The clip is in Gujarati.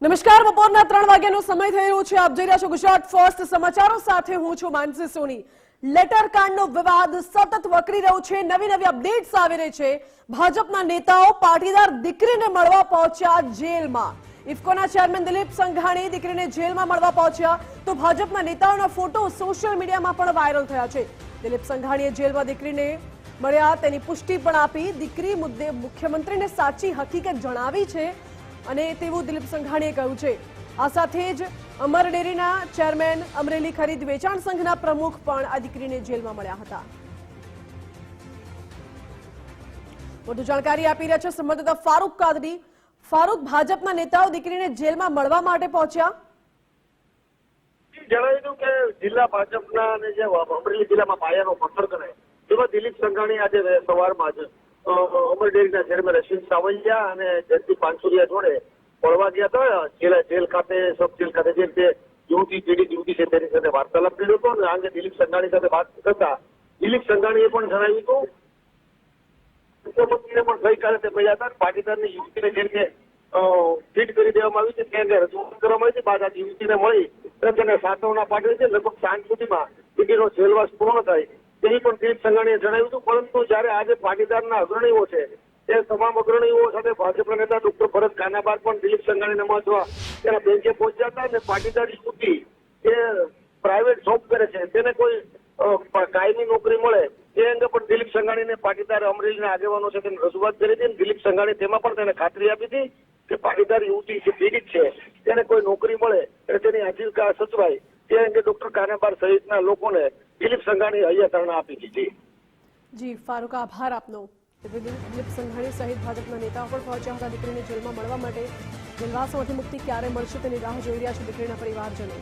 નમસ્કાર, બપોરના 3 વાગ્યાનો સમય થઈ રહ્યો છે. આપ જોઈ રહ્યા છો ગુજરાત ફર્સ્ટ સમાચારો સાથે હું છું માનસી સોની. લેટર કાંડનો વિવાદ સતત વકરી રહ્યો છે. નવી અપડેટ્સ આવી રહી છે. ભાજપના નેતાઓ પાટીદાર દીકરીને મળવા પહોંચ્યા જેલમાં. ઇફકોના ચેરમેન દિલીપ સંઘાણી દીકરીને જેલમાં મળવા પહોંચ્યા તો ભાજપના નેતાઓના ફોટો સોશિયલ મીડિયામાં પણ વાયરલ થયા છે. દિલીપ સંઘાણીએ જેલમાં દીકરીને મળ્યા તેની પુષ્ટિ પણ આપી. દીકરી મુદ્દે મુખ્યમંત્રીને સાચી હકીકત જણાવી છે અને તેવું દિલીપ સંઘાણીએ કહ્યું છે. આ સાથે જ અમર ડેરીના ચેરમેન, અમરેલી ખરીદ વેચાણ સંઘના પ્રમુખ પણ આ દીકરીને જેલમાં મળ્યા હતા. વધુ જાણકારી આપી રહ્યા છે સંવાદદાતા ફારૂક કાદરી. ફારૂક, ભાજપના નેતાઓ દીકરીને જેલમાં મળવા માટે પહોંચ્યા. જણાવ્યું કે જિલ્લા ભાજપના અને જે અમરેલી જિલ્લામાં પાયાનો પથ્થર કરાય તેમાં દિલીપ સંઘાણી આજે સવારમાં જ અમર ડેરીના ચેરમેન અશ્વિન સાવલિયા અને જયંતિ પાનસુરિયા જોડે મળવા ગયા હતા. જેલ ખાતે સબ જેલ ખાતે જે રીતે યુવતી પીડિત યુવતી છે તેની સાથે વાર્તાલાપ કર્યો હતો અને આ અંગે દિલીપ સંઘાણી સાથે વાત કરતા દિલીપ સંઘાણીએ પણ જણાવ્યું હતું મુખ્યમંત્રીને પણ ગઈકાલે તે મળ્યા હતા. પાટીદારની યુવતીને જે રીતે ફીટ કરી દેવામાં આવી છે તે અંગે રજૂઆત કરવામાં આવી છે. બાદ આ યુવતીને મળી તેને સાંત્વના પાઠવી છે. લગભગ સાંજ સુધીમાં દીકરીનો જેલવાસ પૂર્ણ થાય તેની પણ દિલીપ સંઘાણીએ જણાવ્યું હતું. પરંતુ જયારે આજે પાટીદારના અગ્રણીઓ છે તે તમામ અગ્રણીઓ સાથે ભાજપના નેતા ડોક્ટર ભરત કાનાબાર પણ દિલીપ સંઘાણીને મળવા તેના બેંકે પહોંચ્યા હતા અને પાટીદાર યુવતી જે પ્રાઇવેટ જોબ કરે છે તેને કોઈ કાયમી નોકરી મળે તે અંગે પણ દિલીપ સંઘાણીને પાટીદાર અમરેલીના આગેવાનો છે તેને રજૂઆત કરી હતી. દિલીપ સંઘાણી તેમાં પણ તેને ખાતરી આપી હતી કે પાટીદાર યુવતી જે પીડિત છે તેને કોઈ નોકરી મળે અને તેની આજીવિકા સચવાય તે અંગે ડોક્ટર કાનાબાર સહિતના લોકોને દિલીપ સંઘાણી હૈયાધારણા આપી દીધી. જી ફારૂક, આભાર આપનો. દિલીપ સંઘાણી સહિત ભાજપના નેતાઓ પણ પહોંચ્યા હતા દીકરીને જેલમાં મળવા માટે. જેલવાસમાંથી મુક્તિ ક્યારે મળશે તેની રાહ જોઈ રહ્યા છે દીકરીના પરિવારજનો.